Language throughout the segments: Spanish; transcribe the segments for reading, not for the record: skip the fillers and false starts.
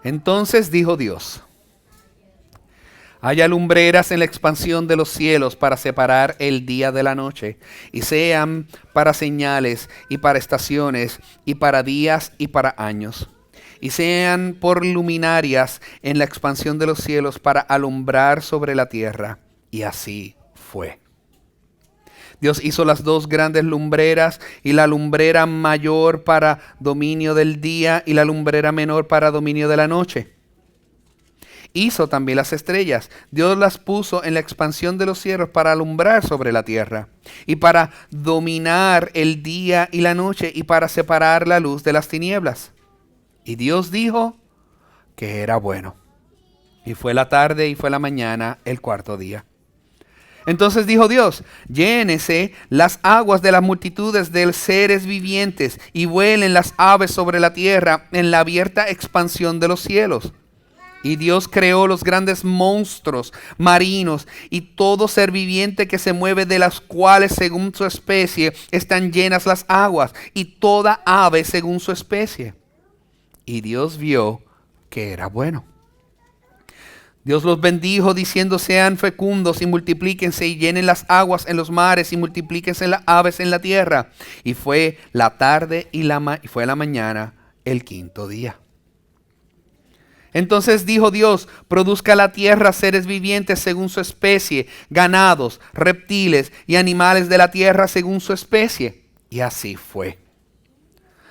Entonces dijo Dios: haya lumbreras en la expansión de los cielos para separar el día de la noche, y sean para señales y para estaciones y para días y para años, y sean por luminarias en la expansión de los cielos para alumbrar sobre la tierra. Y así fue. Dios hizo las dos grandes lumbreras, y la lumbrera mayor para dominio del día y la lumbrera menor para dominio de la noche. Hizo también las estrellas. Dios las puso en la expansión de los cielos para alumbrar sobre la tierra, y para dominar el día y la noche, y para separar la luz de las tinieblas. Y Dios dijo que era bueno. Y fue la tarde y fue la mañana el cuarto día. Entonces dijo Dios: llénese las aguas de las multitudes de seres vivientes, y vuelen las aves sobre la tierra en la abierta expansión de los cielos. Y Dios creó los grandes monstruos marinos y todo ser viviente que se mueve, de las cuales según su especie están llenas las aguas, y toda ave según su especie. Y Dios vio que era bueno. Dios los bendijo diciendo: sean fecundos y multiplíquense y llenen las aguas en los mares y multiplíquense las aves en la tierra. Y fue la tarde y fue la mañana el quinto día. Entonces dijo Dios: produzca la tierra seres vivientes según su especie, ganados, reptiles y animales de la tierra según su especie. Y así fue.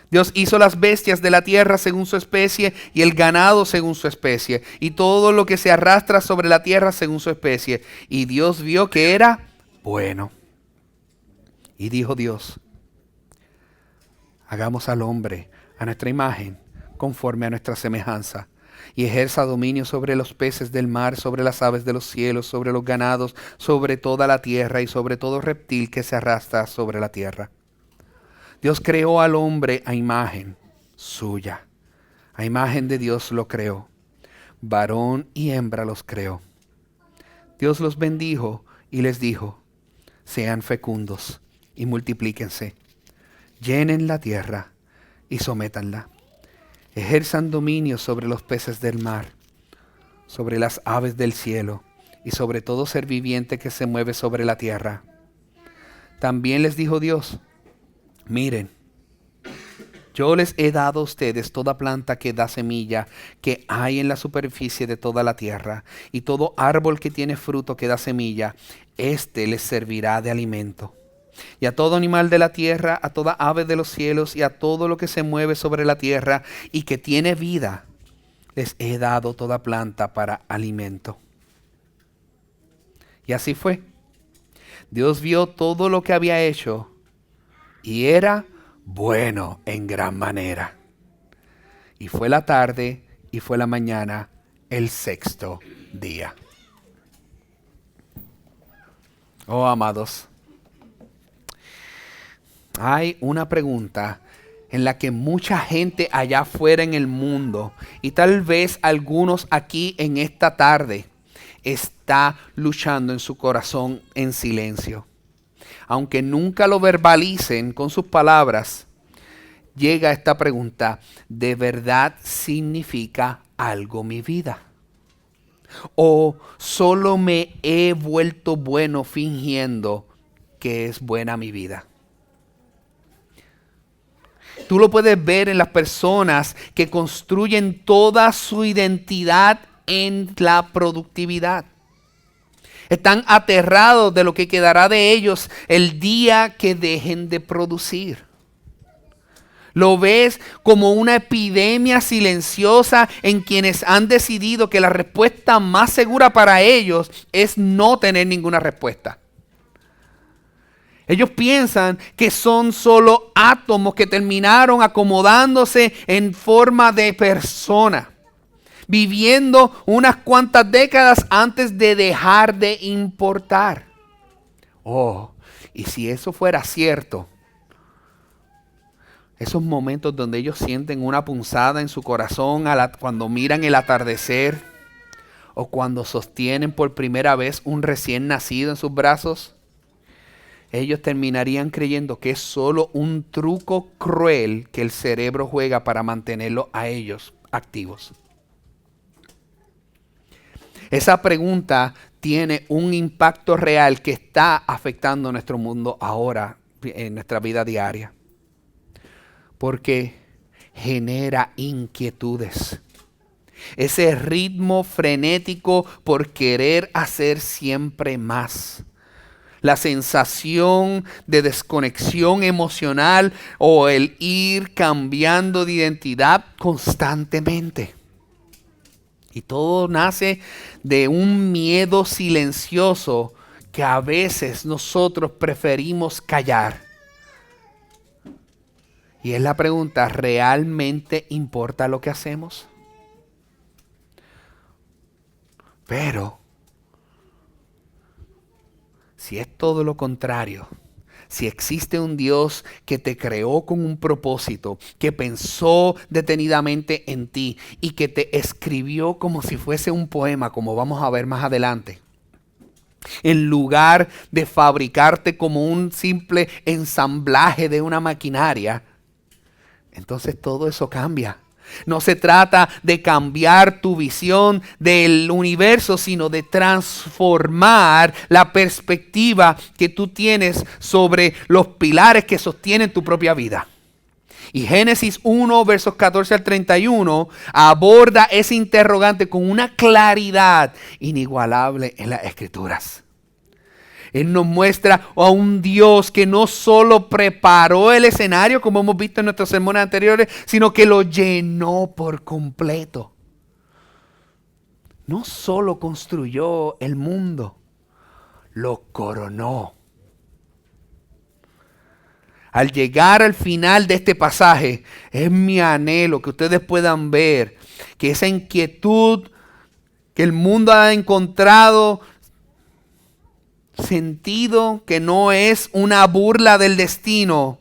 Dios hizo las bestias de la tierra según su especie, y el ganado según su especie, y todo lo que se arrastra sobre la tierra según su especie. Y Dios vio que era bueno. Y dijo Dios: hagamos al hombre a nuestra imagen, conforme a nuestra semejanza, y ejerza dominio sobre los peces del mar, sobre las aves de los cielos, sobre los ganados, sobre toda la tierra, y sobre todo reptil que se arrastra sobre la tierra. Dios creó al hombre a imagen suya. A imagen de Dios lo creó. Varón y hembra los creó. Dios los bendijo y les dijo: sean fecundos y multiplíquense. Llenen la tierra y sométanla. Ejerzan dominio sobre los peces del mar, sobre las aves del cielo y sobre todo ser viviente que se mueve sobre la tierra. También les dijo Dios: miren, yo les he dado a ustedes toda planta que da semilla que hay en la superficie de toda la tierra, y todo árbol que tiene fruto que da semilla, este les servirá de alimento. Y a todo animal de la tierra, a toda ave de los cielos y a todo lo que se mueve sobre la tierra y que tiene vida, les he dado toda planta para alimento. Y así fue. Dios vio todo lo que había hecho, y era bueno en gran manera. Y fue la tarde y fue la mañana el sexto día. Oh, amados, hay una pregunta en la que mucha gente allá afuera en el mundo, y tal vez algunos aquí en esta tarde, está luchando en su corazón en silencio. Aunque nunca lo verbalicen con sus palabras, llega esta pregunta: ¿de verdad significa algo mi vida? ¿O solo me he vuelto bueno fingiendo que es buena mi vida? Tú lo puedes ver en las personas que construyen toda su identidad en la productividad. Están aterrados de lo que quedará de ellos el día que dejen de producir. Lo ves como una epidemia silenciosa en quienes han decidido que la respuesta más segura para ellos es no tener ninguna respuesta. Ellos piensan que son solo átomos que terminaron acomodándose en forma de persona, viviendo unas cuantas décadas antes de dejar de importar. Oh, y si eso fuera cierto, esos momentos donde ellos sienten una punzada en su corazón cuando miran el atardecer, o cuando sostienen por primera vez un recién nacido en sus brazos, ellos terminarían creyendo que es solo un truco cruel que el cerebro juega para mantenerlos a ellos activos. Esa pregunta tiene un impacto real que está afectando nuestro mundo ahora, en nuestra vida diaria. Porque genera inquietudes. Ese ritmo frenético por querer hacer siempre más. La sensación de desconexión emocional o el ir cambiando de identidad constantemente. Y todo nace de un miedo silencioso que a veces nosotros preferimos callar. Y es la pregunta, ¿realmente importa lo que hacemos? Pero, si es todo lo contrario, si existe un Dios que te creó con un propósito, que pensó detenidamente en ti y que te escribió como si fuese un poema, como vamos a ver más adelante, en lugar de fabricarte como un simple ensamblaje de una maquinaria, entonces todo eso cambia. No se trata de cambiar tu visión del universo, sino de transformar la perspectiva que tú tienes sobre los pilares que sostienen tu propia vida. Y Génesis 1, versos 14 al 31, aborda ese interrogante con una claridad inigualable en las Escrituras. Él nos muestra a un Dios que no solo preparó el escenario, como hemos visto en nuestros sermones anteriores, sino que lo llenó por completo. No solo construyó el mundo, lo coronó. Al llegar al final de este pasaje, es mi anhelo que ustedes puedan ver que esa inquietud que el mundo ha encontrado sentido, que no es una burla del destino,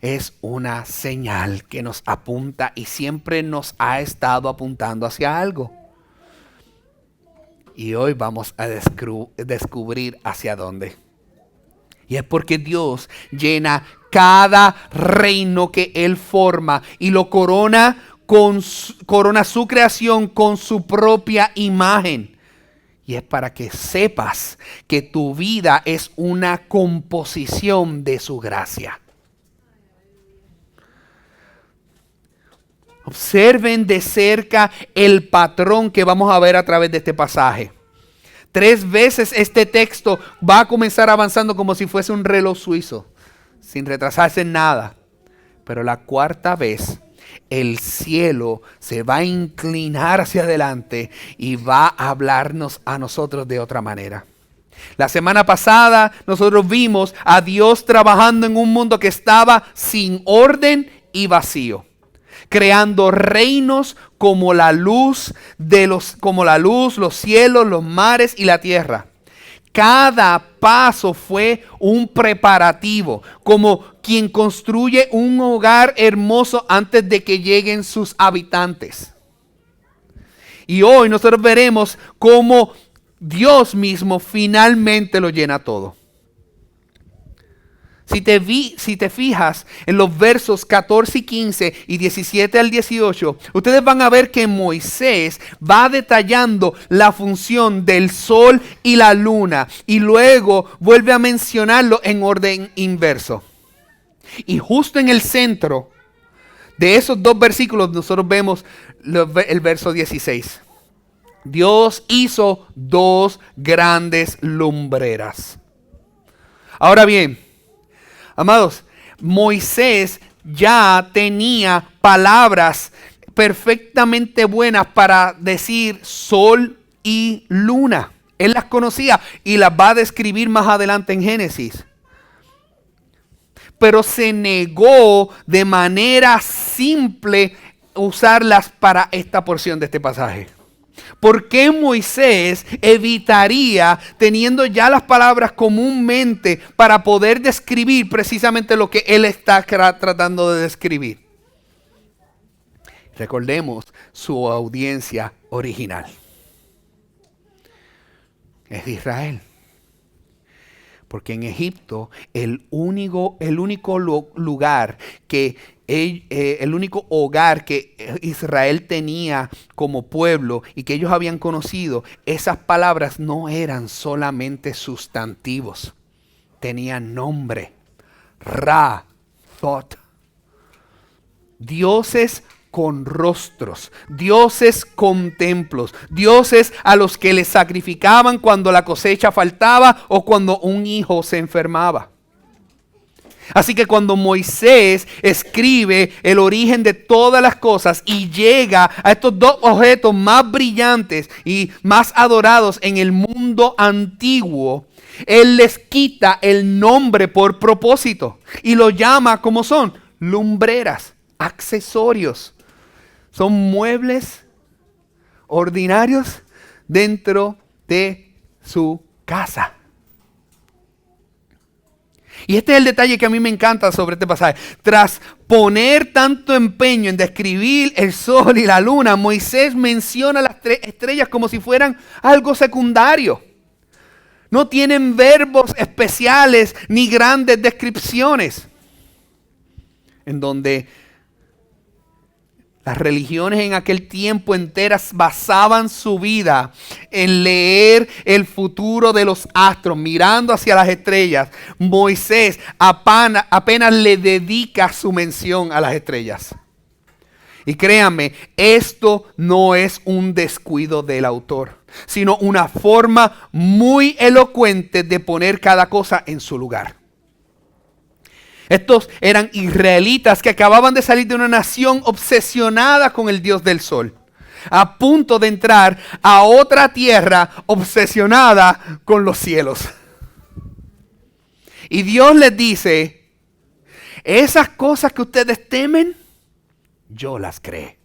es una señal que nos apunta y siempre nos ha estado apuntando hacia algo. Y hoy vamos a descubrir hacia dónde. Y es porque Dios llena cada reino que Él forma y lo corona su creación con su propia imagen. Y es para que sepas que tu vida es una composición de su gracia. Observen de cerca el patrón que vamos a ver a través de este pasaje. 3 veces este texto va a comenzar avanzando como si fuese un reloj suizo, sin retrasarse en nada. Pero la 4ª vez, el cielo se va a inclinar hacia adelante y va a hablarnos a nosotros de otra manera. La semana pasada nosotros vimos a Dios trabajando en un mundo que estaba sin orden y vacío, creando reinos como la luz, los cielos, los mares y la tierra. Cada paso fue un preparativo, como quien construye un hogar hermoso antes de que lleguen sus habitantes. Y hoy nosotros veremos cómo Dios mismo finalmente lo llena todo. Si te fijas en los versos 14 y 15 y 17 al 18, ustedes van a ver que Moisés va detallando la función del sol y la luna y luego vuelve a mencionarlo en orden inverso. Y justo en el centro de esos 2 versículos nosotros vemos el verso 16. Dios hizo 2 grandes lumbreras. Ahora bien, amados, Moisés ya tenía palabras perfectamente buenas para decir sol y luna. Él las conocía y las va a describir más adelante en Génesis. Pero se negó de manera simple usarlas para esta porción de este pasaje. ¿Por qué Moisés evitaría, teniendo ya las palabras comúnmente, para poder describir precisamente lo que él está tratando de describir? Recordemos su audiencia original. Es de Israel. Porque en Egipto el único lugar que el único hogar que Israel tenía como pueblo y que ellos habían conocido, esas palabras no eran solamente sustantivos, tenían nombre. Ra, Thot. Dioses con rostros, dioses con templos, dioses a los que les sacrificaban cuando la cosecha faltaba o cuando un hijo se enfermaba. Así que cuando Moisés escribe el origen de todas las cosas y llega a estos dos objetos más brillantes y más adorados en el mundo antiguo, él les quita el nombre por propósito y lo llama como son: lumbreras, accesorios. Son muebles ordinarios dentro de su casa. Y este es el detalle que a mí me encanta sobre este pasaje. Tras poner tanto empeño en describir el sol y la luna, Moisés menciona las estrellas como si fueran algo secundario. No tienen verbos especiales ni grandes descripciones. En donde las religiones en aquel tiempo enteras basaban su vida en leer el futuro de los astros, mirando hacia las estrellas. Moisés apenas le dedica su mención a las estrellas. Y créanme, esto no es un descuido del autor, sino una forma muy elocuente de poner cada cosa en su lugar. Estos eran israelitas que acababan de salir de una nación obsesionada con el Dios del sol, a punto de entrar a otra tierra obsesionada con los cielos. Y Dios les dice: esas cosas que ustedes temen, yo las creé.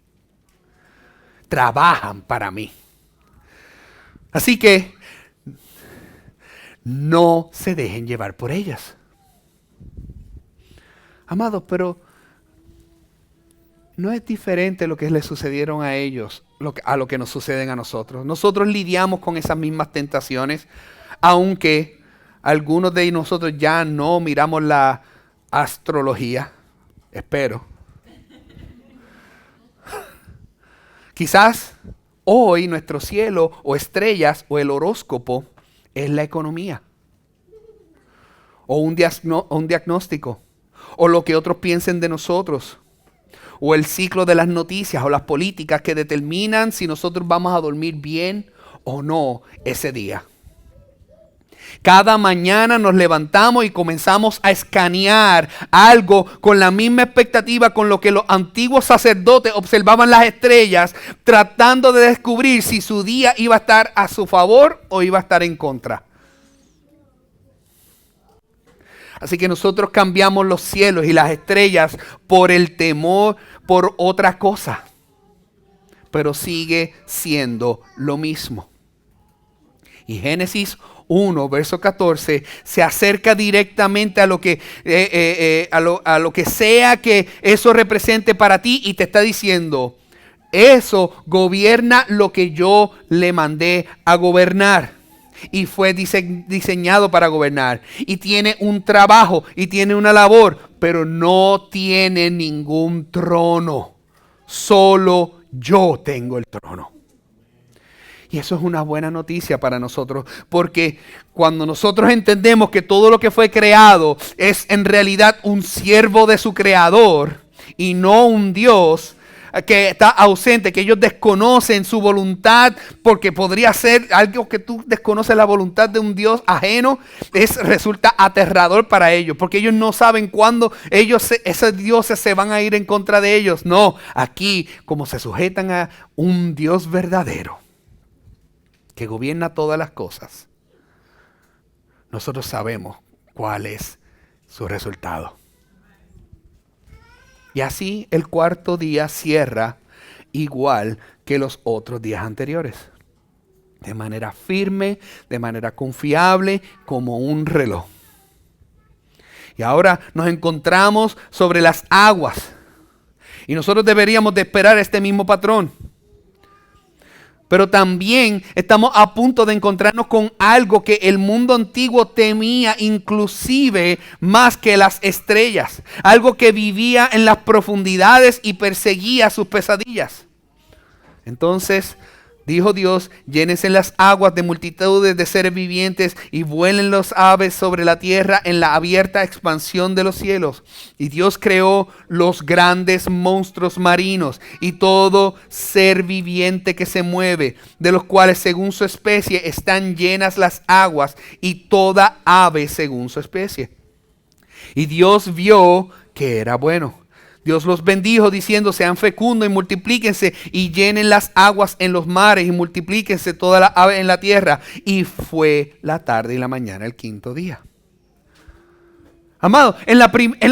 Trabajan para mí. Así que no se dejen llevar por ellas. Amados, pero no es diferente lo que les sucedieron a ellos a lo que nos suceden a nosotros. Nosotros lidiamos con esas mismas tentaciones, aunque algunos de nosotros ya no miramos la astrología. Espero. Quizás hoy nuestro cielo o estrellas o el horóscopo es la economía. O un diagnóstico. O lo que otros piensen de nosotros, o el ciclo de las noticias o las políticas que determinan si nosotros vamos a dormir bien o no ese día. Cada mañana nos levantamos y comenzamos a escanear algo con la misma expectativa con lo que los antiguos sacerdotes observaban las estrellas, tratando de descubrir si su día iba a estar a su favor o iba a estar en contra. Así que nosotros cambiamos los cielos y las estrellas por el temor, por otra cosa. Pero sigue siendo lo mismo. Y Génesis 1, verso 14, se acerca directamente a lo que sea que eso represente para ti y te está diciendo: eso gobierna lo que yo le mandé a gobernar. Y fue diseñado para gobernar. Y tiene un trabajo y tiene una labor, pero no tiene ningún trono. Solo yo tengo el trono. Y eso es una buena noticia para nosotros, porque cuando nosotros entendemos que todo lo que fue creado es en realidad un siervo de su creador y no un Dios que está ausente, que ellos desconocen su voluntad, porque podría ser algo que tú desconoces la voluntad de un Dios ajeno, resulta aterrador para ellos, porque ellos no saben cuándo esos dioses se van a ir en contra de ellos. No, aquí como se sujetan a un Dios verdadero, que gobierna todas las cosas, nosotros sabemos cuál es su resultado. Y así el cuarto día cierra igual que los otros días anteriores. De manera firme, de manera confiable, como un reloj. Y ahora nos encontramos sobre las aguas. Y nosotros deberíamos de esperar este mismo patrón. Pero también estamos a punto de encontrarnos con algo que el mundo antiguo temía inclusive más que las estrellas. Algo que vivía en las profundidades y perseguía sus pesadillas. Entonces dijo Dios: llénense las aguas de multitudes de seres vivientes y vuelen los aves sobre la tierra en la abierta expansión de los cielos. Y Dios creó los grandes monstruos marinos y todo ser viviente que se mueve, de los cuales según su especie están llenas las aguas, y toda ave según su especie. Y Dios vio que era bueno. Dios los bendijo diciendo: sean fecundos y multiplíquense y llenen las aguas en los mares y multiplíquense toda la ave en la tierra. Y fue la tarde y la mañana el quinto día. Amado, en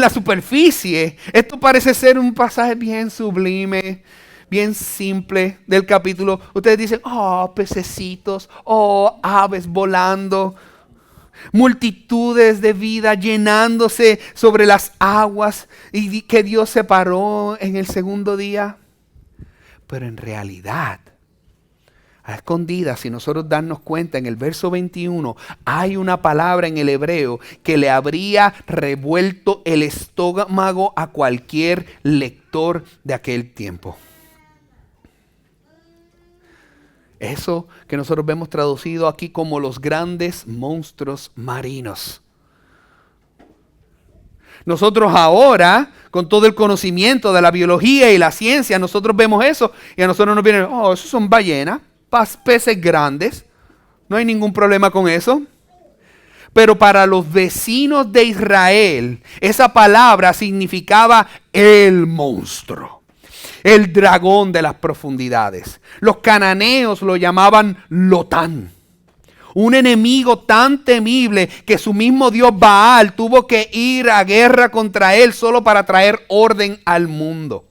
la superficie, esto parece ser un pasaje bien sublime, bien simple del capítulo. Ustedes dicen: oh, pececitos, oh, aves volando. Multitudes de vida llenándose sobre las aguas y que Dios separó en el segundo día. Pero en realidad, a escondidas, si nosotros darnos cuenta, en el verso 21 hay una palabra en el hebreo que le habría revuelto el estómago a cualquier lector de aquel tiempo. Eso que nosotros vemos traducido aquí como los grandes monstruos marinos. Nosotros ahora, con todo el conocimiento de la biología y la ciencia, nosotros vemos eso y a nosotros nos viene: oh, esos son ballenas, peces grandes, no hay ningún problema con eso. Pero para los vecinos de Israel, esa palabra significaba el monstruo. El dragón de las profundidades. Los cananeos lo llamaban Lotán. Un enemigo tan temible que su mismo dios Baal tuvo que ir a guerra contra él solo para traer orden al mundo.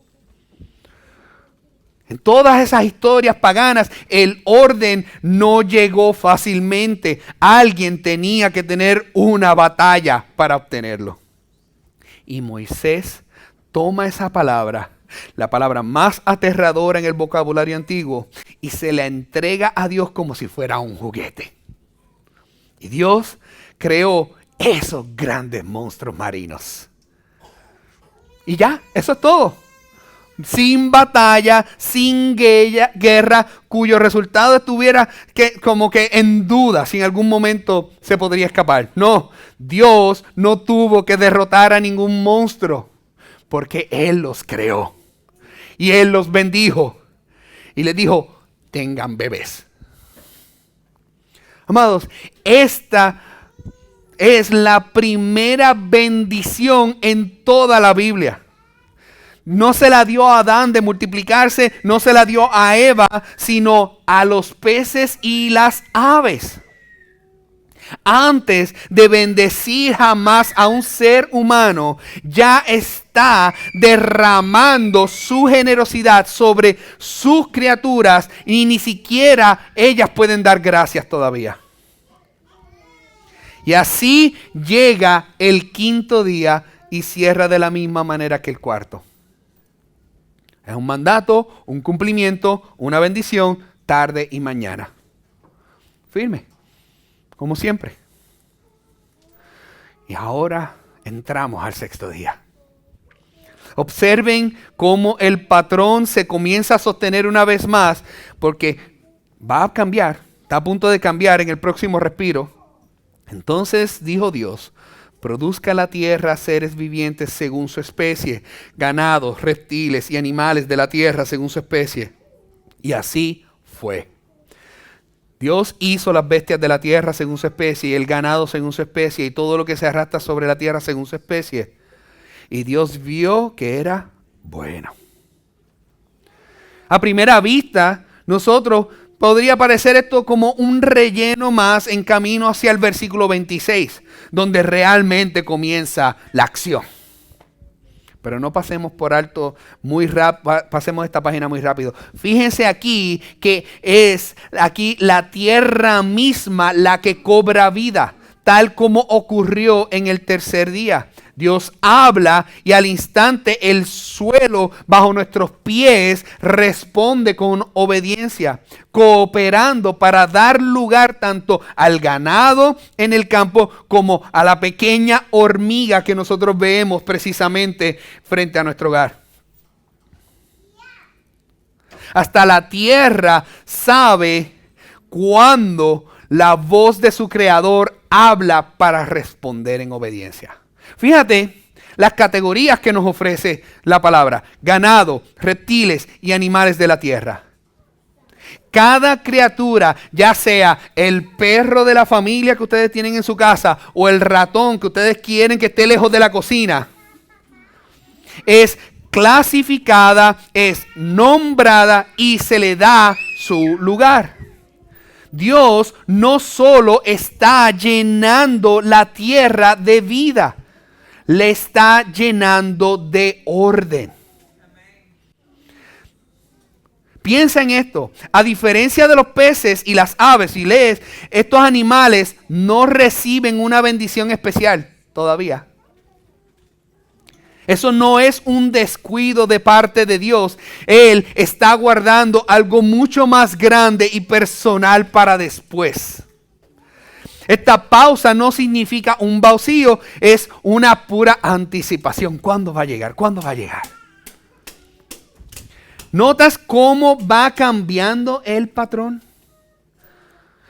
En todas esas historias paganas, el orden no llegó fácilmente. Alguien tenía que tener una batalla para obtenerlo. Y Moisés toma esa palabra, la palabra más aterradora en el vocabulario antiguo, y se la entrega a Dios como si fuera un juguete. Y Dios creó esos grandes monstruos marinos. Y ya, eso es todo. Sin batalla, sin guerra, cuyo resultado estuviera como que en duda si en algún momento se podría escapar. No, Dios no tuvo que derrotar a ningún monstruo, porque Él los creó. Y Él los bendijo. Y les dijo: tengan bebés. Amados, esta es la primera bendición en toda la Biblia. No se la dio a Adán de multiplicarse, no se la dio a Eva, sino a los peces y las aves. Antes de bendecir jamás a un ser humano, ya está derramando su generosidad sobre sus criaturas y ni siquiera ellas pueden dar gracias todavía. Y así llega el quinto día y cierra de la misma manera que el cuarto. Es un mandato, un cumplimiento, una bendición, tarde y mañana. Firme, como siempre. Y ahora entramos al sexto día. Observen cómo el patrón se comienza a sostener una vez más, porque va a cambiar, está a punto de cambiar en el próximo respiro. Entonces dijo Dios: produzca la tierra seres vivientes según su especie, ganados, reptiles y animales de la tierra según su especie. Y así fue. Dios hizo las bestias de la tierra según su especie, y el ganado según su especie, y todo lo que se arrastra sobre la tierra según su especie. Y Dios vio que era bueno. A primera vista, nosotros podría parecer esto como un relleno más en camino hacia el versículo 26, donde realmente comienza la acción. Pero no pasemos por alto muy rápido, pasemos esta página muy rápido. Fíjense aquí que es aquí la tierra misma la que cobra vida, tal como ocurrió en el tercer día. Dios habla y al instante el suelo bajo nuestros pies responde con obediencia, cooperando para dar lugar tanto al ganado en el campo como a la pequeña hormiga que nosotros vemos precisamente frente a nuestro hogar. Hasta la tierra sabe cuando la voz de su creador habla para responder en obediencia. Fíjate las categorías que nos ofrece la palabra: ganado, reptiles y animales de la tierra. Cada criatura, ya sea el perro de la familia que ustedes tienen en su casa o el ratón que ustedes quieren que esté lejos de la cocina, es clasificada, es nombrada y se le da su lugar. Dios no solo está llenando la tierra de vida, le está llenando de orden. Piensa en esto. A diferencia de los peces y las aves, si lees, estos animales no reciben una bendición especial todavía. Eso no es un descuido de parte de Dios. Él está guardando algo mucho más grande y personal para después. Esta pausa no significa un vacío, es una pura anticipación. ¿Cuándo va a llegar? ¿Cuándo va a llegar? ¿Notas cómo va cambiando el patrón?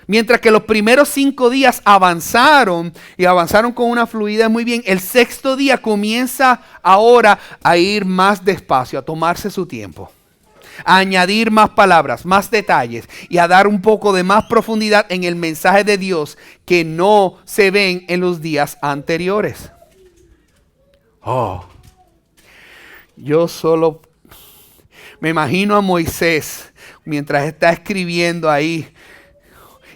Mientras que los primeros 5 días avanzaron y avanzaron con una fluidez muy bien, el 6º día comienza ahora a ir más despacio, a tomarse su tiempo, a añadir más palabras, más detalles y a dar un poco de más profundidad en el mensaje de Dios que no se ven en los días anteriores. Yo solo me imagino a Moisés mientras está escribiendo ahí.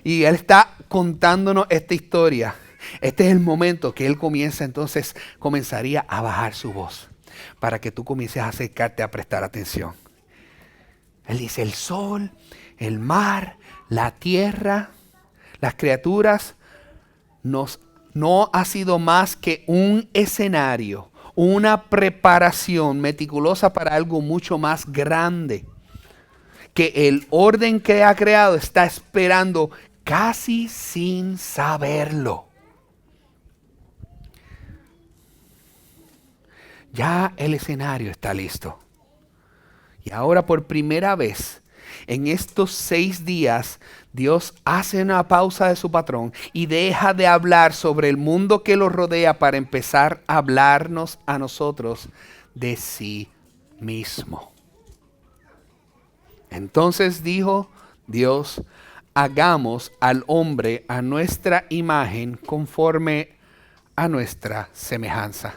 Y él está contándonos esta historia. Este es el momento que él comenzaría a bajar su voz para que tú comiences a acercarte a prestar atención. Él dice: el sol, el mar, la tierra, las criaturas, no ha sido más que un escenario, una preparación meticulosa para algo mucho más grande, que el orden que ha creado está esperando casi sin saberlo. Ya el escenario está listo. Y ahora por primera vez en estos 6 días, Dios hace una pausa de su patrón y deja de hablar sobre el mundo que lo rodea para empezar a hablarnos a nosotros de sí mismo. Entonces dijo Dios: hagamos al hombre a nuestra imagen, conforme a nuestra semejanza.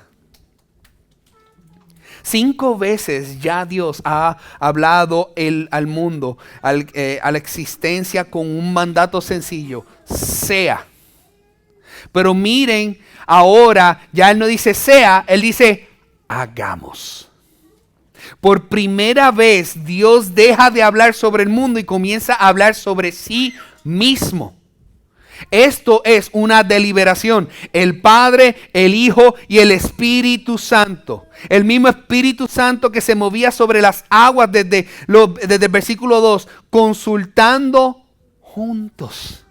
5 veces ya Dios ha hablado al mundo, a la existencia, con un mandato sencillo: sea. Pero miren, ahora ya Él no dice sea, Él dice hagamos. Por primera vez Dios deja de hablar sobre el mundo y comienza a hablar sobre sí mismo. Esto es una deliberación. El Padre, el Hijo y el Espíritu Santo. El mismo Espíritu Santo que se movía sobre las aguas desde el versículo 2, consultando juntos.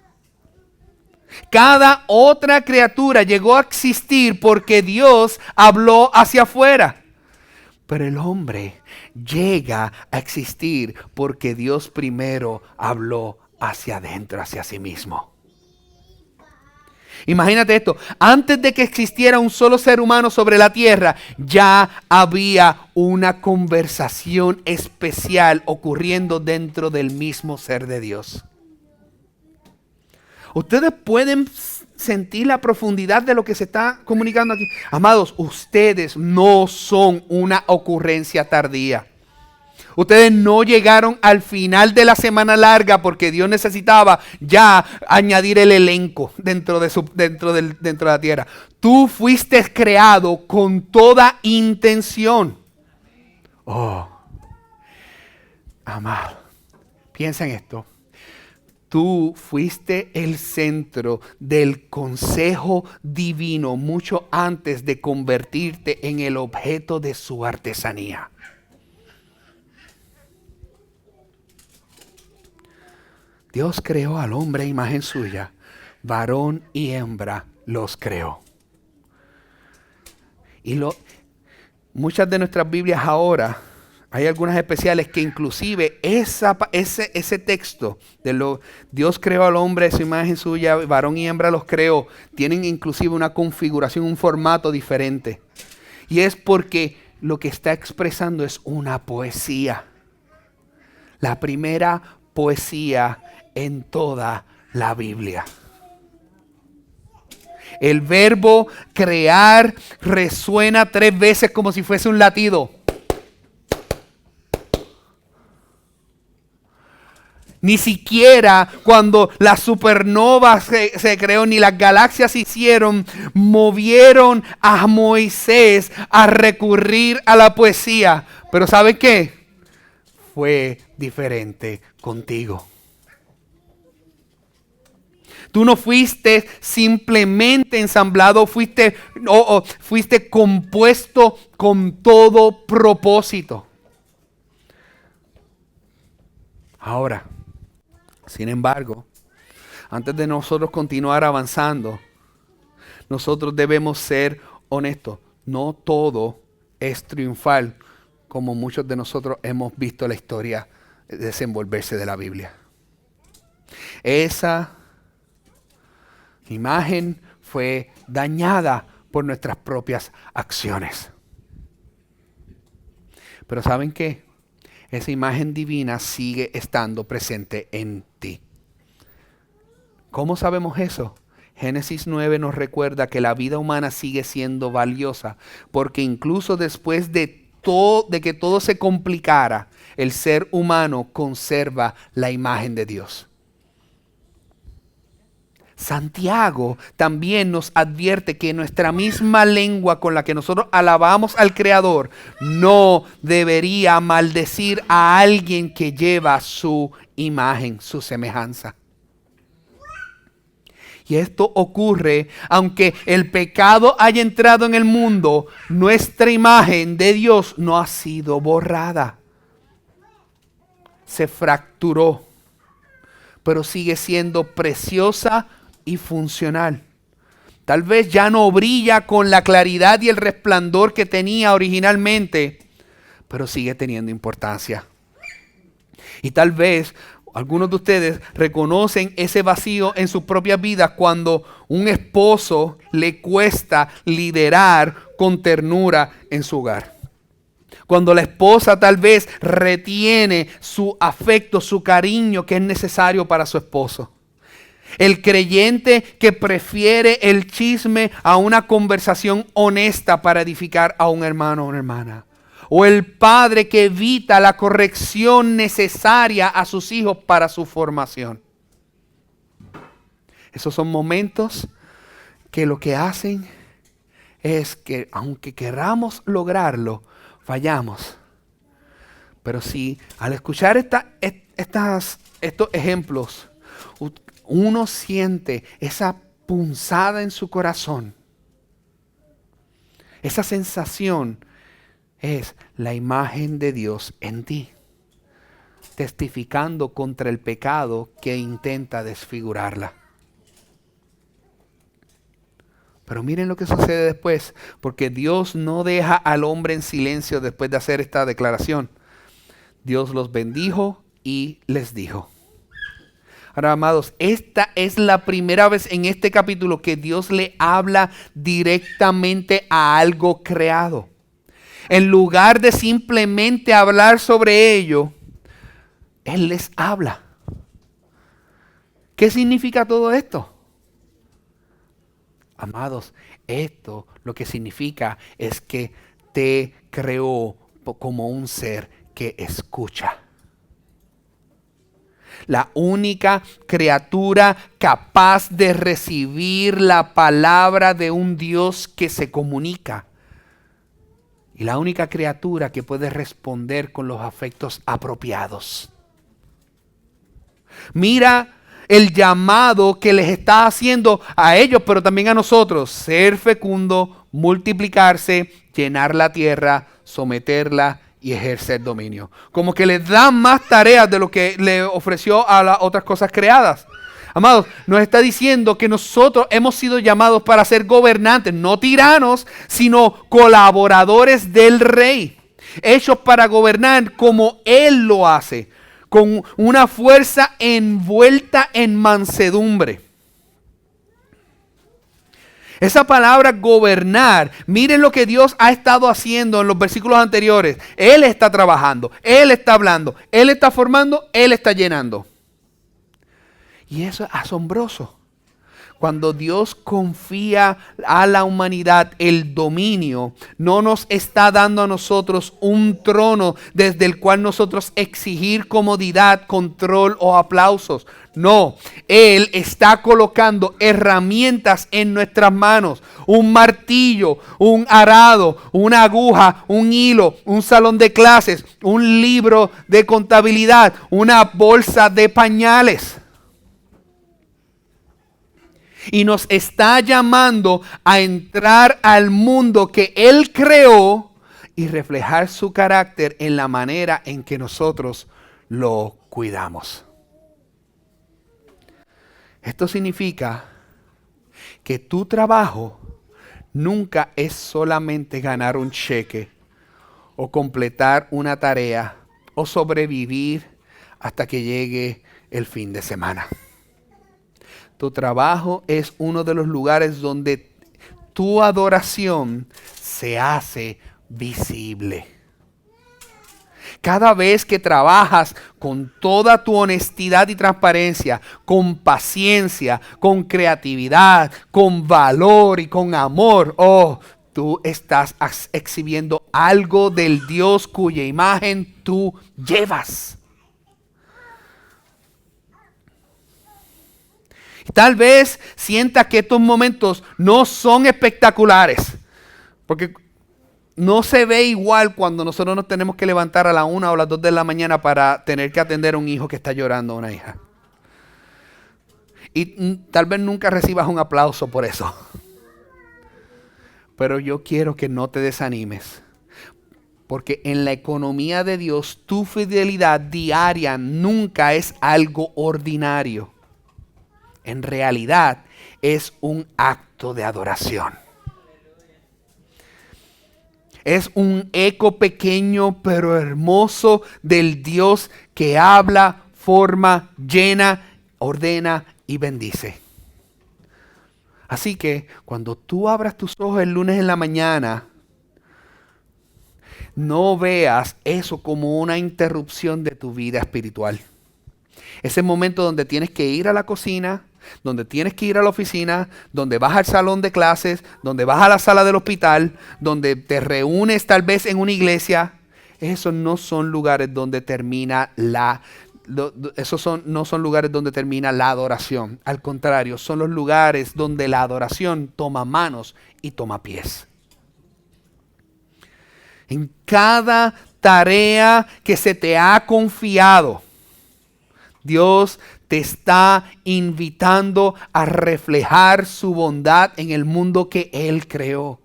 Cada otra criatura llegó a existir porque Dios habló hacia afuera. Pero el hombre llega a existir porque Dios primero habló hacia adentro, hacia sí mismo. Imagínate esto: antes de que existiera un solo ser humano sobre la tierra, ya había una conversación especial ocurriendo dentro del mismo ser de Dios. Ustedes pueden sentir la profundidad de lo que se está comunicando aquí. Amados, ustedes no son una ocurrencia tardía. Ustedes no llegaron al final de la semana larga porque Dios necesitaba ya añadir el elenco dentro de la tierra. Tú fuiste creado con toda intención. Amado, piensa en esto. Tú fuiste el centro del consejo divino mucho antes de convertirte en el objeto de su artesanía. Dios creó al hombre a imagen suya, varón y hembra los creó. Y muchas de nuestras Biblias ahora, hay algunas especiales que inclusive ese texto de Dios creó al hombre a su imagen suya, varón y hembra los creó, tienen inclusive una configuración, un formato diferente. Y es porque lo que está expresando es una poesía. La primera poesía en toda la Biblia. El verbo crear resuena 3 veces como si fuese un latido. Ni siquiera cuando la supernova se creó, ni las galaxias se hicieron, movieron a Moisés a recurrir a la poesía. Pero ¿sabe qué? Fue diferente contigo. Tú no fuiste simplemente ensamblado, fuiste compuesto con todo propósito. Ahora, sin embargo, antes de nosotros continuar avanzando, nosotros debemos ser honestos. No todo es triunfal, como muchos de nosotros hemos visto la historia desenvolverse de la Biblia. Esa imagen fue dañada por nuestras propias acciones. Pero ¿saben qué? Esa imagen divina sigue estando presente en ti. ¿Cómo sabemos eso? Génesis 9 nos recuerda que la vida humana sigue siendo valiosa, porque incluso después de que todo se complicara, el ser humano conserva la imagen de Dios. Santiago también nos advierte que nuestra misma lengua con la que nosotros alabamos al Creador no debería maldecir a alguien que lleva su imagen, su semejanza. Y esto ocurre aunque el pecado haya entrado en el mundo, nuestra imagen de Dios no ha sido borrada. Se fracturó, pero sigue siendo preciosa y funcional. Tal vez ya no brilla con la claridad y el resplandor que tenía originalmente, pero sigue teniendo importancia. Y tal vez algunos de ustedes reconocen ese vacío en sus propias vidas cuando un esposo le cuesta liderar con ternura en su hogar. Cuando la esposa tal vez retiene su afecto, su cariño que es necesario para su esposo. El creyente que prefiere el chisme a una conversación honesta para edificar a un hermano o una hermana. O el padre que evita la corrección necesaria a sus hijos para su formación. Esos son momentos que lo que hacen es que aunque queramos lograrlo, fallamos. Pero si al escuchar estos ejemplos, uno siente esa punzada en su corazón. Esa sensación es la imagen de Dios en ti, testificando contra el pecado que intenta desfigurarla. Pero miren lo que sucede después, porque Dios no deja al hombre en silencio después de hacer esta declaración. Dios los bendijo y les dijo. Ahora, amados, esta es la primera vez en este capítulo que Dios le habla directamente a algo creado. En lugar de simplemente hablar sobre ello, Él les habla. ¿Qué significa todo esto? Amados, esto lo que significa es que te creó como un ser que escucha. La única criatura capaz de recibir la palabra de un Dios que se comunica. Y la única criatura que puede responder con los afectos apropiados. Mira el llamado que les está haciendo a ellos, pero también a nosotros. Ser fecundo, multiplicarse, llenar la tierra, someterla y ejercer dominio. Como que les dan más tareas de lo que le ofreció a las otras cosas creadas. Amados, nos está diciendo que nosotros hemos sido llamados para ser gobernantes, no tiranos, sino colaboradores del rey. Hechos para gobernar como Él lo hace, con una fuerza envuelta en mansedumbre. Esa palabra gobernar, miren lo que Dios ha estado haciendo en los versículos anteriores. Él está trabajando, Él está hablando, Él está formando, Él está llenando. Y eso es asombroso. Cuando Dios confía a la humanidad el dominio, no nos está dando a nosotros un trono desde el cual nosotros exigir comodidad, control o aplausos. No, Él está colocando herramientas en nuestras manos. Un martillo, un arado, una aguja, un hilo, un salón de clases, un libro de contabilidad, una bolsa de pañales. Y nos está llamando a entrar al mundo que Él creó y reflejar su carácter en la manera en que nosotros lo cuidamos. Esto significa que tu trabajo nunca es solamente ganar un cheque o completar una tarea o sobrevivir hasta que llegue el fin de semana. Tu trabajo es uno de los lugares donde tu adoración se hace visible. Cada vez que trabajas con toda tu honestidad y transparencia, con paciencia, con creatividad, con valor y con amor, tú estás exhibiendo algo del Dios cuya imagen tú llevas. Tal vez sienta que estos momentos no son espectaculares, porque no se ve igual cuando nosotros nos tenemos que levantar a la 1 o las 2 de la mañana para tener que atender a un hijo que está llorando, a una hija. Y tal vez nunca recibas un aplauso por eso. Pero yo quiero que no te desanimes, porque en la economía de Dios tu fidelidad diaria nunca es algo ordinario. En realidad es un acto de adoración. Es un eco pequeño pero hermoso del Dios que habla, forma, llena, ordena y bendice. Así que cuando tú abras tus ojos el lunes en la mañana, no veas eso como una interrupción de tu vida espiritual. Ese momento donde tienes que ir a la cocina, donde tienes que ir a la oficina, donde vas al salón de clases, donde vas a la sala del hospital, donde te reúnes tal vez en una iglesia. Esos no son lugares donde termina no son lugares donde termina la adoración. Al contrario, son los lugares donde la adoración toma manos y toma pies. En cada tarea que se te ha confiado, Dios te está invitando a reflejar su bondad en el mundo que Él creó.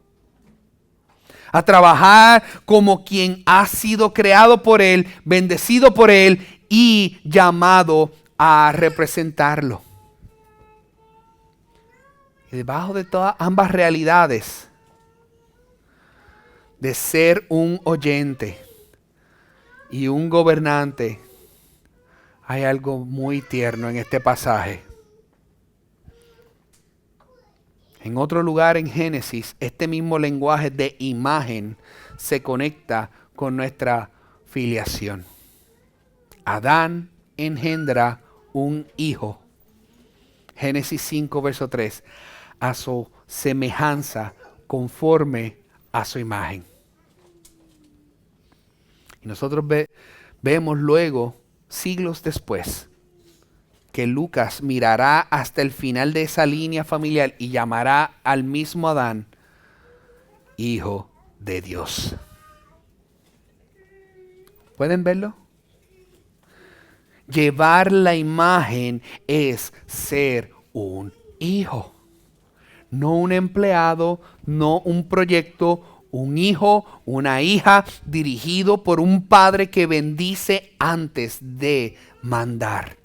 A trabajar como quien ha sido creado por Él, bendecido por Él y llamado a representarlo. Y debajo de todas ambas realidades, de ser un oyente y un gobernante, hay algo muy tierno en este pasaje. En otro lugar en Génesis, este mismo lenguaje de imagen se conecta con nuestra filiación. Adán engendra un hijo. Génesis 5, verso 3. A su semejanza, conforme a su imagen. Y nosotros vemos luego, siglos después, que Lucas mirará hasta el final de esa línea familiar y llamará al mismo Adán Hijo de Dios. ¿Pueden verlo? Llevar la imagen es ser un hijo. No un empleado, no un proyecto, un hijo, una hija dirigido por un padre que bendice antes de mandar.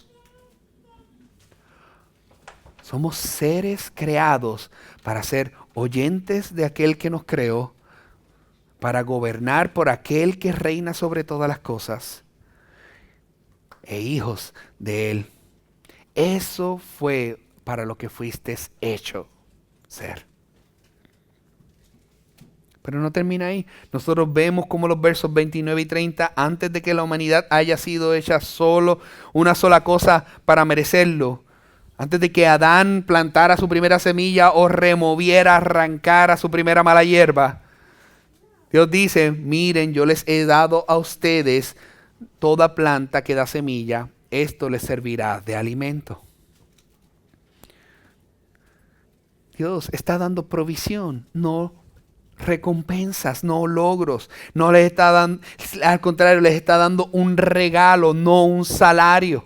Somos seres creados para ser oyentes de aquel que nos creó, para gobernar por aquel que reina sobre todas las cosas, e hijos de él. Eso fue para lo que fuiste hecho ser. Pero no termina ahí. Nosotros vemos como los versos 29 y 30, antes de que la humanidad haya sido hecha solo una sola cosa para merecerlo, antes de que Adán plantara su primera semilla o removiera, arrancara su primera mala hierba, Dios dice, miren, yo les he dado a ustedes toda planta que da semilla, esto les servirá de alimento. Dios está dando provisión, no recompensas, no logros. No les está dando, al contrario, les está dando un regalo, no un salario.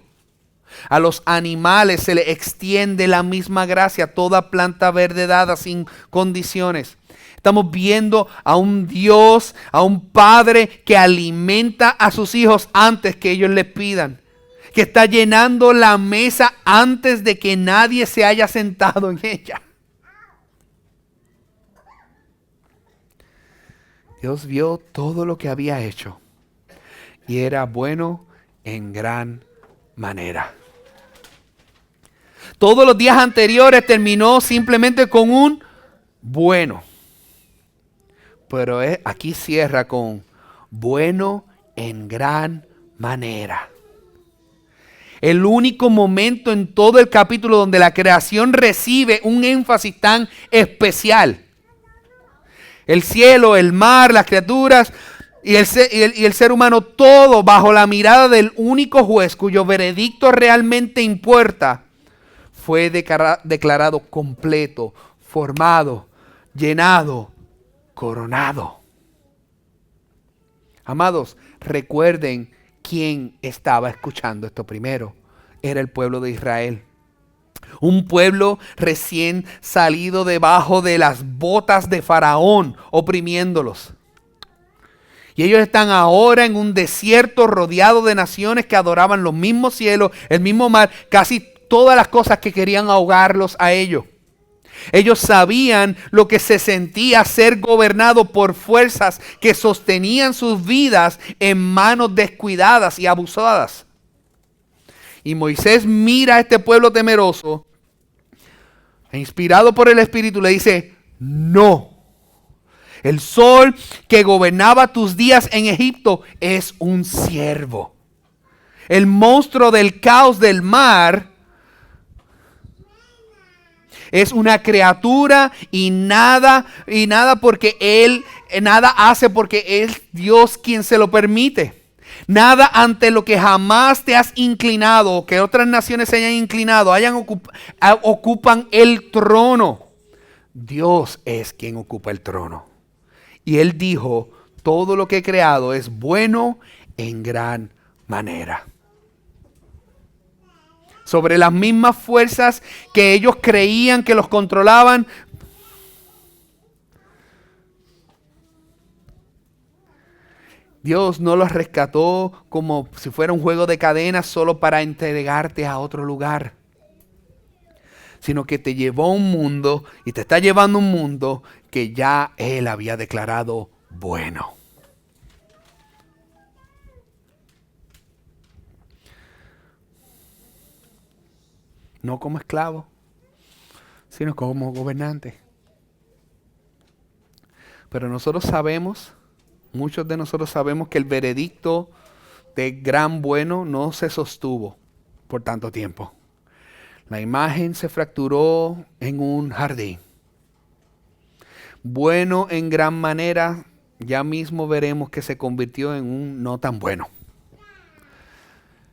A los animales se les extiende la misma gracia, toda planta verde dada sin condiciones. Estamos viendo a un Dios, a un Padre que alimenta a sus hijos antes que ellos les pidan. Que está llenando la mesa antes de que nadie se haya sentado en ella. Dios vio todo lo que había hecho y era bueno en gran manera. Todos los días anteriores terminó simplemente con un bueno. Pero aquí cierra con bueno en gran manera. El único momento en todo el capítulo donde la creación recibe un énfasis tan especial. El cielo, el mar, las criaturas y el ser humano, todo bajo la mirada del único juez cuyo veredicto realmente importa, fue declarado completo, formado, llenado, coronado. Amados, recuerden quién estaba escuchando esto primero. Era el pueblo de Israel. Un pueblo recién salido debajo de las botas de Faraón, oprimiéndolos. Y ellos están ahora en un desierto rodeado de naciones que adoraban los mismos cielos, el mismo mar, casi todas las cosas que querían ahogarlos a ellos. Ellos sabían lo que se sentía ser gobernado por fuerzas que sostenían sus vidas en manos descuidadas y abusadas. Y Moisés mira a este pueblo temeroso e inspirado por el Espíritu le dice, no. El sol que gobernaba tus días en Egipto es un siervo. El monstruo del caos del mar es una criatura y nada porque nada hace porque es Dios quien se lo permite. Nada ante lo que jamás te has inclinado, que otras naciones se hayan inclinado, ocupan el trono. Dios es quien ocupa el trono. Y Él dijo, todo lo que he creado es bueno en gran manera. Sobre las mismas fuerzas que ellos creían que los controlaban, Dios no los rescató como si fuera un juego de cadenas solo para entregarte a otro lugar, sino que te llevó a un mundo y te está llevando a un mundo que ya Él había declarado bueno. No como esclavo, sino como gobernante. Pero nosotros sabemos, muchos de nosotros sabemos que el veredicto de gran bueno no se sostuvo por tanto tiempo. La imagen se fracturó en un jardín. Bueno en gran manera, ya mismo veremos que se convirtió en un no tan bueno.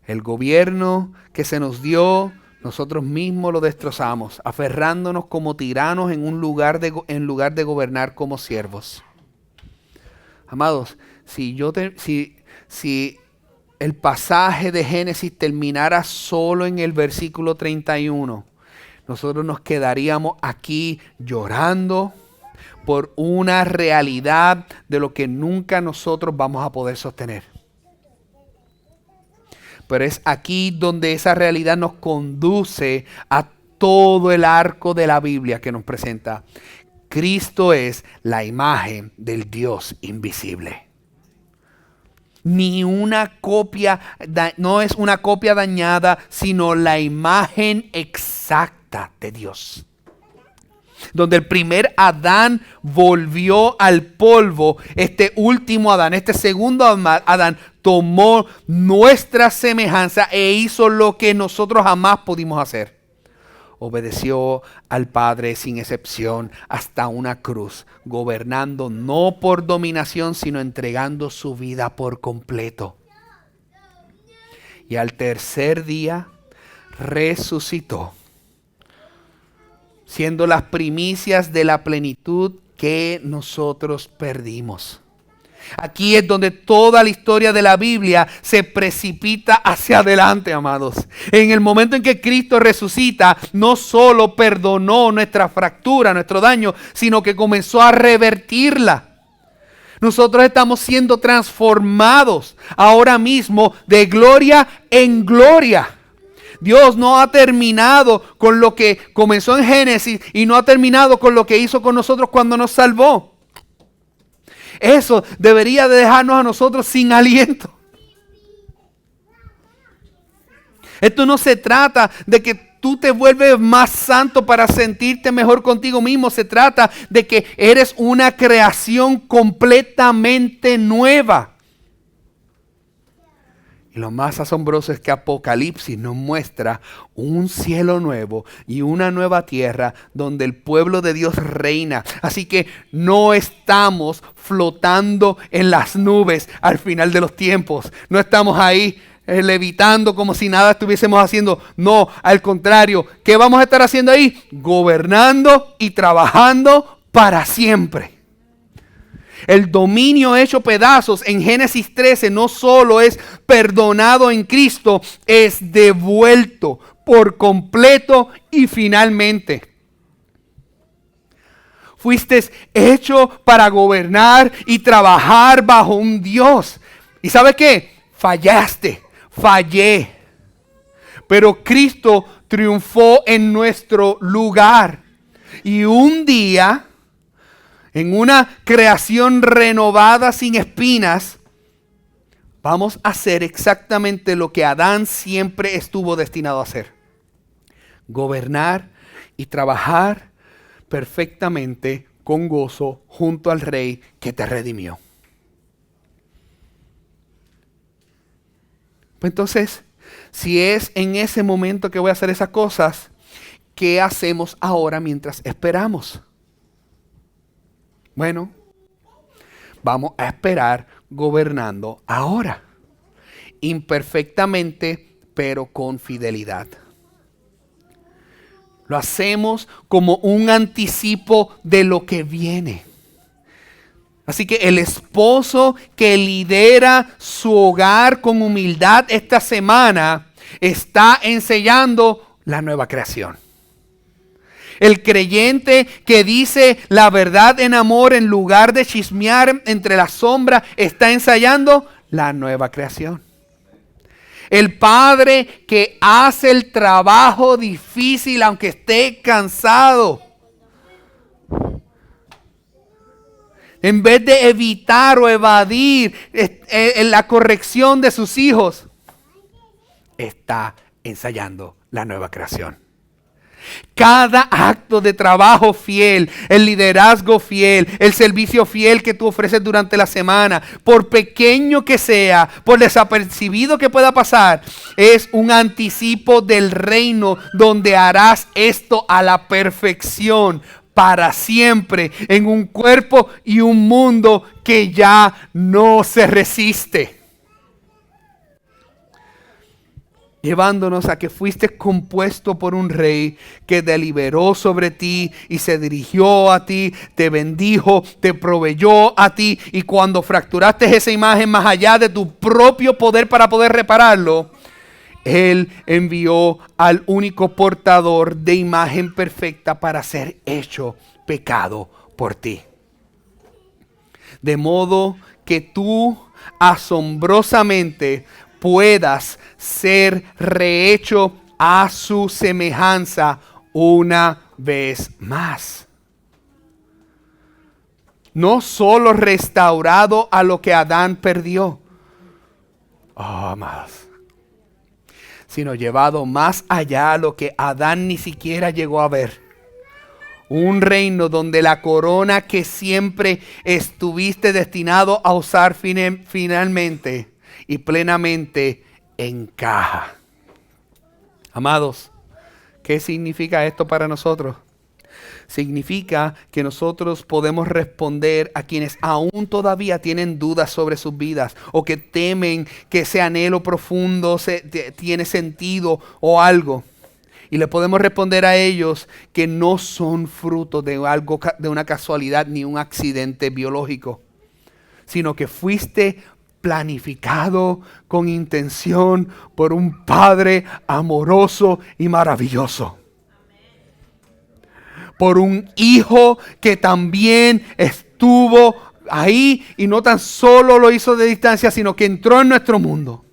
El gobierno que se nos dio, nosotros mismos lo destrozamos, aferrándonos como tiranos en lugar de gobernar como siervos. Amados, si el pasaje de Génesis terminara solo en el versículo 31, nosotros nos quedaríamos aquí llorando por una realidad de lo que nunca nosotros vamos a poder sostener. Pero es aquí donde esa realidad nos conduce a todo el arco de la Biblia que nos presenta. Cristo es la imagen del Dios invisible. Ni una copia, no es una copia dañada, sino la imagen exacta de Dios. Donde el primer Adán volvió al polvo, este último Adán, este segundo Adán, tomó nuestra semejanza e hizo lo que nosotros jamás pudimos hacer. Obedeció al Padre sin excepción hasta una cruz, gobernando no por dominación, sino entregando su vida por completo. Y al tercer día resucitó, siendo las primicias de la plenitud que nosotros perdimos. Aquí es donde toda la historia de la Biblia se precipita hacia adelante, amados. En el momento en que Cristo resucita, no solo perdonó nuestra fractura, nuestro daño, sino que comenzó a revertirla. Nosotros estamos siendo transformados ahora mismo de gloria en gloria. Dios no ha terminado con lo que comenzó en Génesis y no ha terminado con lo que hizo con nosotros cuando nos salvó. Eso debería de dejarnos a nosotros sin aliento. Esto no se trata de que tú te vuelves más santo para sentirte mejor contigo mismo. Se trata de que eres una creación completamente nueva. Y lo más asombroso es que Apocalipsis nos muestra un cielo nuevo y una nueva tierra donde el pueblo de Dios reina. Así que no estamos flotando en las nubes al final de los tiempos. No estamos ahí levitando como si nada estuviésemos haciendo. No, al contrario. ¿Qué vamos a estar haciendo ahí? Gobernando y trabajando para siempre. El dominio hecho pedazos en Génesis 13 no solo es perdonado en Cristo, es devuelto por completo y finalmente. Fuiste hecho para gobernar y trabajar bajo un Dios. ¿Y sabes qué? Fallaste, fallé. Pero Cristo triunfó en nuestro lugar. Y un día, en una creación renovada sin espinas, vamos a hacer exactamente lo que Adán siempre estuvo destinado a hacer. Gobernar y trabajar perfectamente con gozo junto al Rey que te redimió. Entonces, si es en ese momento que voy a hacer esas cosas, ¿qué hacemos ahora mientras esperamos? Bueno, vamos a esperar gobernando ahora, imperfectamente, pero con fidelidad. Lo hacemos como un anticipo de lo que viene. Así que el esposo que lidera su hogar con humildad esta semana está ensayando la nueva creación. El creyente que dice la verdad en amor en lugar de chismear entre las sombras está ensayando la nueva creación. El padre que hace el trabajo difícil aunque esté cansado, en vez de evitar o evadir la corrección de sus hijos, está ensayando la nueva creación. Cada acto de trabajo fiel, el liderazgo fiel, el servicio fiel que tú ofreces durante la semana, por pequeño que sea, por desapercibido que pueda pasar, es un anticipo del reino donde harás esto a la perfección para siempre en un cuerpo y un mundo que ya no se resiste. llevándonos a que fuiste compuesto por un rey que deliberó sobre ti y se dirigió a ti, te bendijo, te proveyó a ti, y cuando fracturaste esa imagen más allá de tu propio poder para poder repararlo, Él envió al único portador de imagen perfecta para ser hecho pecado por ti. De modo que tú asombrosamente puedas ser rehecho a su semejanza una vez más. No solo restaurado a lo que Adán perdió, amados, sino llevado más allá a lo que Adán ni siquiera llegó a ver. Un reino donde la corona que siempre estuviste destinado a usar finalmente y plenamente encaja. Amados, ¿qué significa esto para nosotros? Significa que nosotros podemos responder a quienes aún todavía tienen dudas sobre sus vidas o que temen que ese anhelo profundo tiene sentido o algo. Y le podemos responder a ellos que no son fruto de algo, de una casualidad ni un accidente biológico, sino que fuiste planificado con intención por un Padre amoroso y maravilloso. Por un Hijo que también estuvo ahí y no tan solo lo hizo de distancia, sino que entró en nuestro mundo.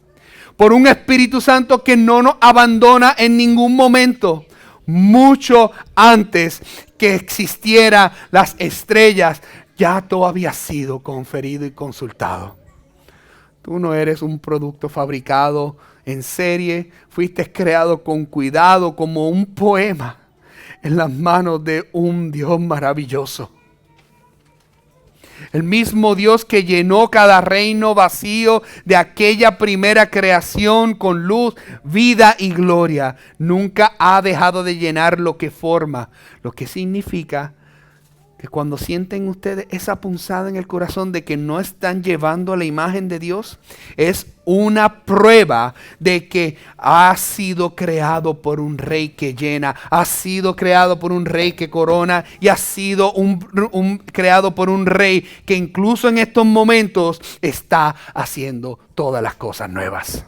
Por un Espíritu Santo que no nos abandona en ningún momento. Mucho antes que existieran las estrellas, ya todo había sido conferido y consultado. Tú no eres un producto fabricado en serie. Fuiste creado con cuidado como un poema en las manos de un Dios maravilloso. El mismo Dios que llenó cada reino vacío de aquella primera creación con luz, vida y gloria, nunca ha dejado de llenar lo que forma, lo que significa que cuando sienten ustedes esa punzada en el corazón de que no están llevando a la imagen de Dios, es una prueba de que ha sido creado por un rey que llena, ha sido creado por un rey que corona y ha sido creado por un rey que incluso en estos momentos está haciendo todas las cosas nuevas.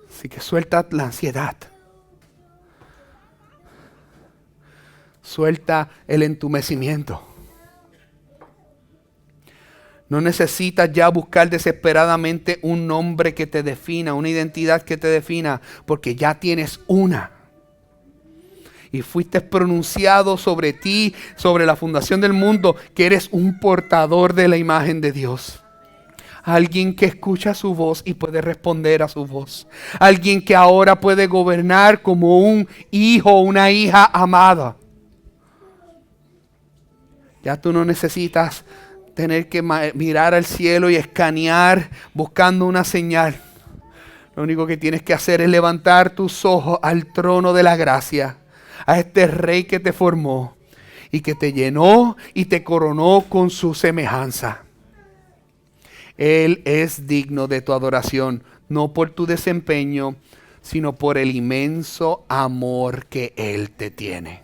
Así que suelta la ansiedad. Suelta el entumecimiento. No necesitas ya buscar desesperadamente un nombre que te defina, una identidad que te defina, porque ya tienes una. Y fuiste pronunciado sobre ti, sobre la fundación del mundo, que eres un portador de la imagen de Dios. Alguien que escucha su voz y puede responder a su voz. Alguien que ahora puede gobernar como un hijo o una hija amada. Ya tú no necesitas tener que mirar al cielo y escanear buscando una señal. Lo único que tienes que hacer es levantar tus ojos al trono de la gracia, a este rey que te formó y que te llenó y te coronó con su semejanza. Él es digno de tu adoración, no por tu desempeño, sino por el inmenso amor que Él te tiene.